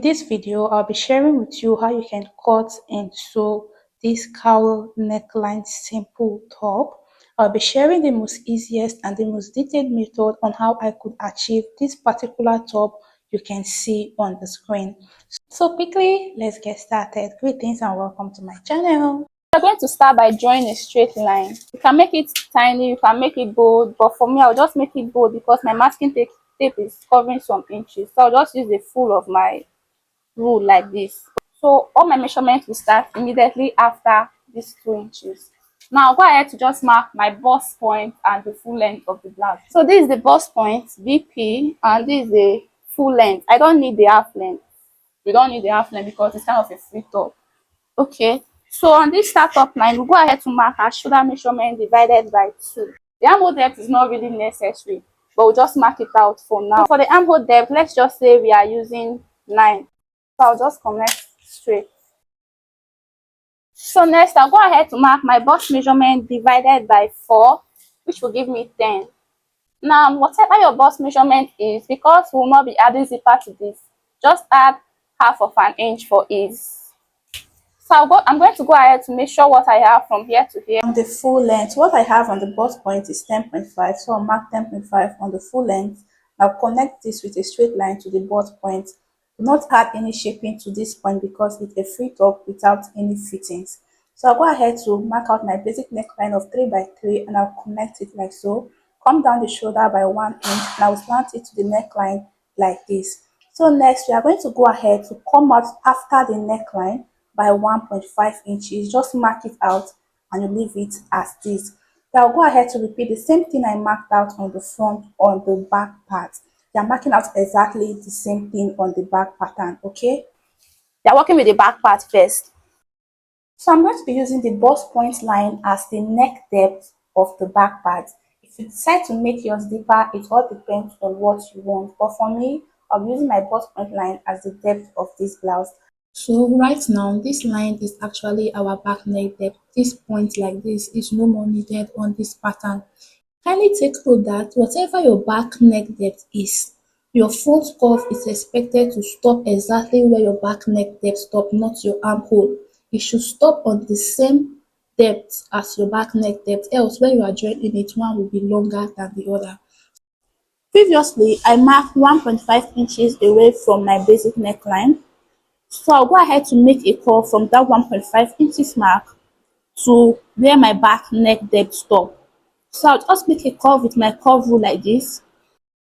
In this video, I'll be sharing with you how you can cut and sew this cowl neckline simple top. I'll be sharing the most easiest and the most detailed method on how I could achieve this particular top you can see on the screen. So quickly, let's get started. Greetings and welcome to my channel. We're going to start by drawing a straight line. You can make it tiny, you can make it bold, but for me, I'll just make it bold because my masking tape is covering some inches. So I'll just use the full of my rule like this. So all my measurements will start immediately after these 2 inches. Now I'll go ahead to just mark my bust point and the full length of the blouse. So this is the bust point, BP, and this is the full length. I don't need the half length. We don't need the half length because it's kind of a free top. Okay, so on this startup line, we'll go ahead to mark our shoulder measurement divided by 2. The armhole depth is not really necessary, but we'll just mark it out for now. So for the armhole depth, let's just say we are using 9. So I'll just connect straight. So next, I'll go ahead to mark my bust measurement divided by 4, which will give me 10. Now, whatever your bust measurement is, because we will not be adding zipper to this, just add half of an inch for ease. So I'm going to go ahead to measure what I have from here to here. On the full length, what I have on the bust point is 10.5, so I'll mark 10.5 on the full length. I'll connect this with a straight line to the bust point. Do not add any shaping to this point because it's a free top without any fittings. So I'll go ahead to mark out my basic neckline of 3 by 3 and I'll connect it like so. Come down the shoulder by 1 inch and I'll slant it to the neckline like this. So next, we are going to go ahead to come out after the neckline by 1.5 inches. Just mark it out and you leave it as this. Then I'll go ahead to repeat the same thing I marked out on the front on the back part. You're marking out exactly the same thing on the back pattern, okay? You're working with the back part first. So I'm going to be using the bust point line as the neck depth of the back part. If you decide to make yours deeper, it all depends on what you want. But for me, I'm using my bust point line as the depth of this blouse. So right now, this line is actually our back neck depth. This point like this is no more needed on this pattern. Kindly take note that whatever your back neck depth is, your front curve is expected to stop exactly where your back neck depth stops, not your armhole. It should stop on the same depth as your back neck depth, else when you are joining it, one will be longer than the other. Previously, I marked 1.5 inches away from my basic neckline. So I'll go ahead to make a curve from that 1.5 inches mark to where my back neck depth stop. So I'll just make a curve with my curve rule like this.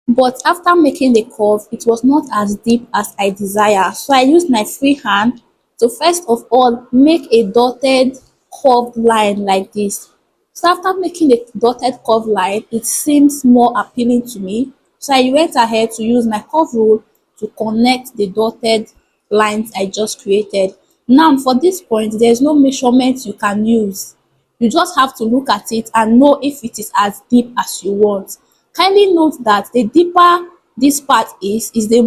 But after making the curve, it was not as deep as I desire. So I used my free hand to first of all make a dotted curved line like this. So after making the dotted curved line, it seems more appealing to me. So I went ahead to use my curve rule to connect the dotted lines I just created. Now for this point, there's no measurement you can use. You just have to look at it and know if it is as deep as you want. Kindly note that the deeper this part is the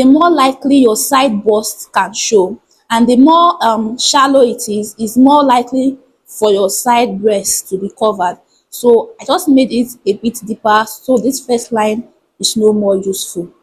more likely your side bust can show, and the more shallow it is more likely for your side breast to be covered. So I just made it a bit deeper, so this first line is no more useful.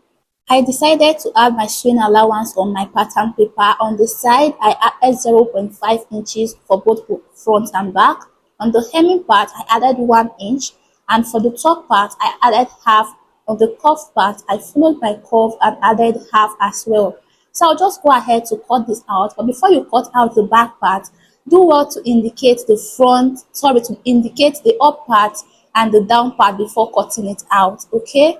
I decided to add my sewing allowance on my pattern paper. On the side, I added 0.5 inches for both front and back. On the hemming part, I added 1 inch. And for the top part, I added half. On the cuff part, I followed my curve and added half as well. So I'll just go ahead to cut this out. But before you cut out the back part, do well to indicate to indicate the up part and the down part before cutting it out, okay?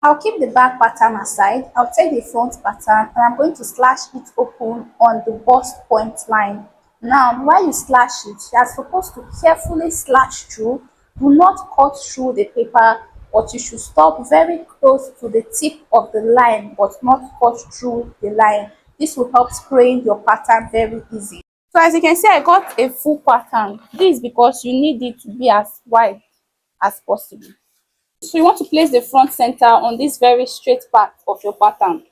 I'll keep the back pattern aside. I'll take the front pattern and I'm going to slash it open on the bust point line. Now, while you slash it, you are supposed to carefully slash through. Do not cut through the paper, but you should stop very close to the tip of the line, but not cut through the line. This will help spraying your pattern very easy. So as you can see, I got a full pattern. This is because you need it to be as wide as possible. So you want to place the front center on this very straight part of your pattern.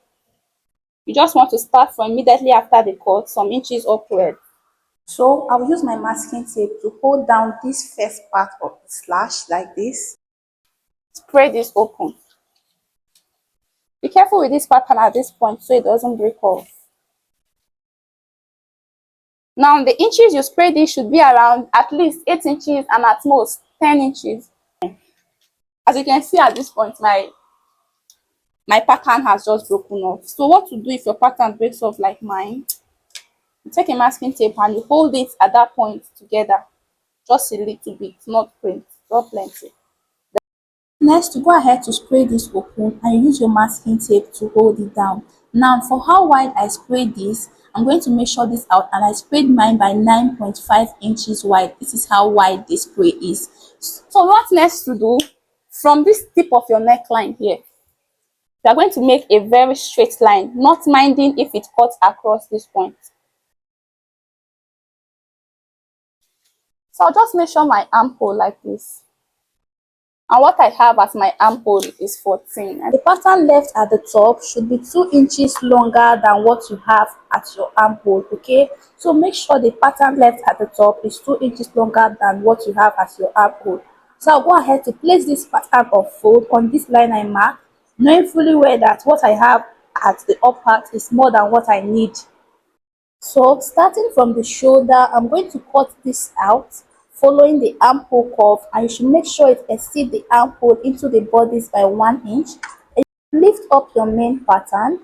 You just want to start from immediately after the cut, some inches upward. So I'll use my masking tape to hold down this first part of the slash like this. Spray this open. Be careful with this pattern at this point so it doesn't break off. Now the inches you spray this should be around at least 8 inches and at most 10 inches. As you can see at this point, my pattern has just broken off. So what to do if your pattern breaks off like mine? You take a masking tape and you hold it at that point together, just a little bit, not plenty. Next, go ahead to spray this open and use your masking tape to hold it down. Now, for how wide I sprayed this, I'm going to measure this out, and I sprayed mine by 9.5 inches wide. This is how wide the spray is. So what next to do, from this tip of your neckline here, you are going to make a very straight line, not minding if it cuts across this point. So I'll just measure my armhole like this. And what I have as my armhole is 14. The pattern left at the top should be 2 inches longer than what you have at your armhole, okay? So make sure the pattern left at the top is 2 inches longer than what you have at your armhole. So I'll go ahead to place this pattern of fold on this line I marked, knowing fully well that what I have at the up part is more than what I need. So starting from the shoulder, I'm going to cut this out following the armhole curve, and you should make sure it exceeds the armhole into the bodice by 1 inch. Lift up your main pattern,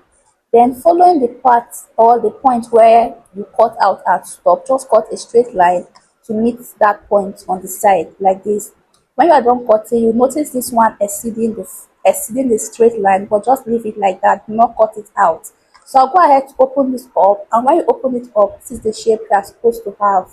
then following the part or the point where you cut out at top, just cut a straight line to meet that point on the side like this. When you are done cutting, you notice this one exceeding the straight line, but just leave it like that, do not cut it out. So I'll go ahead to open this up, and when you open it up, this is the shape you are supposed to have.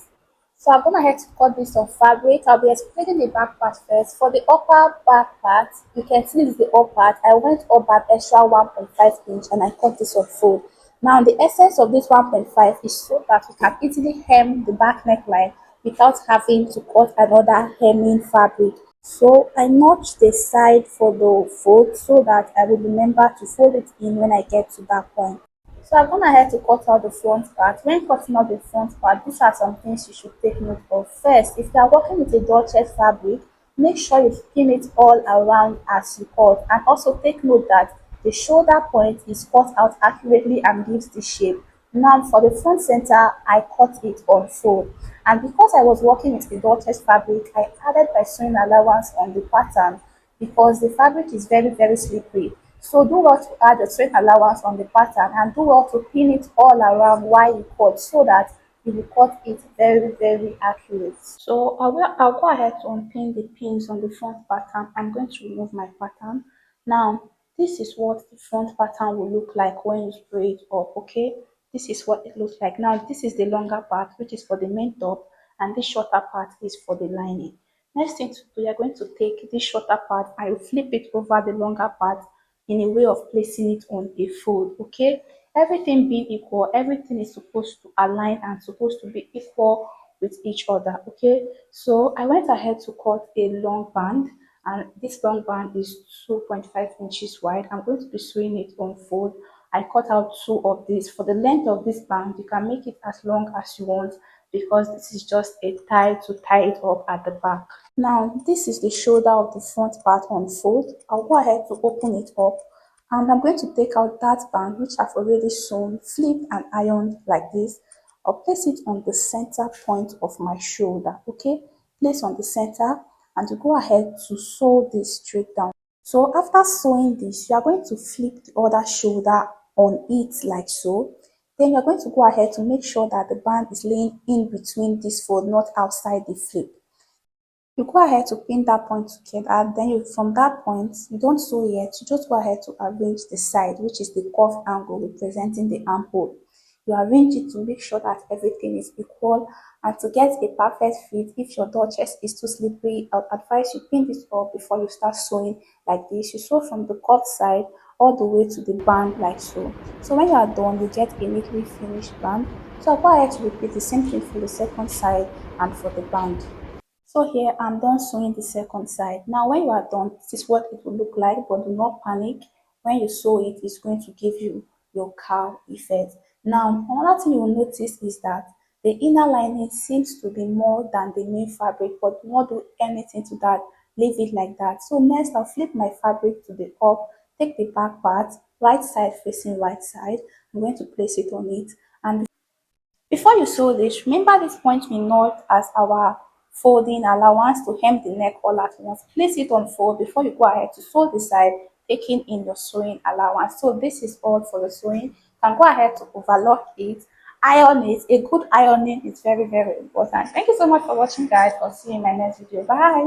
So I'm going ahead to cut this on fabric. I'll be explaining the back part first. For the upper back part, you can see this is the up part. I went up an extra 1.5 inch and I cut this on fold. Now the essence of this 1.5 is so that we can easily hem the back neckline without having to cut another hemming fabric. So I notch the side for the fold so that I will remember to fold it in when I get to that point. So I've gone ahead to cut out the front part. When cutting out the front part, these are some things you should take note of. First, if you are working with a Dutchess fabric, make sure you pin it all around as you cut, and also take note that the shoulder point is cut out accurately and gives the shape. Now for the front center, I cut it on fold, and because I was working with the Dutchess fabric, I added my sewing allowance on the pattern because the fabric is very slippery. So do well to add the thread allowance on the pattern, and do well to pin it all around while you cut so that you will cut it very accurate. So I'll go ahead to unpin the pins on the front pattern. I'm going to remove my pattern. Now this is what the front pattern will look like when you spray it up, okay? This is what it looks like. Now this is the longer part, which is for the main top, and this shorter part is for the lining. Next thing to do, you're going to take this shorter part and you flip it over the longer part in a way of placing it on a fold, okay? Everything being equal, everything is supposed to align and supposed to be equal with each other, okay? So I went ahead to cut a long band, and this long band is 2.5 inches wide. I'm going to be sewing it on fold. I cut out two of these. For the length of this band, you can make it as long as you want because this is just a tie to tie it up at the back. Now this is the shoulder of the front part on fold. I'll go ahead to open it up, and I'm going to take out that band which I've already sewn, flip and ironed like this. I'll place it on the center point of my shoulder, okay? Place on the center, and you go ahead to sew this straight down. So after sewing this, you are going to flip the other shoulder on it like so. Then you're going to go ahead to make sure that the band is laying in between this fold, not outside the flip. You go ahead to pin that point together, then from that point, you don't sew yet, you just go ahead to arrange the side, which is the curved angle representing the armhole. You arrange it to make sure that everything is equal, and to get a perfect fit, if your door chest is too slippery, I would advise you pin this up before you start sewing like this. You sew from the curved side all the way to the band like so. So when you are done, you get a neatly finished band. So I'll go ahead to repeat the same thing for the second side and for the band. So here I'm done sewing the second side. Now when you are done, this is what it will look like, but do not panic. When you sew it, it's going to give you your cowl effect. Now another thing you will notice is that the inner lining seems to be more than the main fabric, but do not do anything to that. Leave it like that. So next I'll flip my fabric to the up, take the back part, right side facing right side. I'm going to place it on it. And before you sew this, remember this point we note as our folding allowance to hem the neck all at once. Place it on fold before you go ahead to sew the side, taking in your sewing allowance. So this is all for the sewing. You can go ahead to overlock it, iron it. A good ironing is very, very important. Thank you so much for watching, guys. I'll see you in my next video. Bye.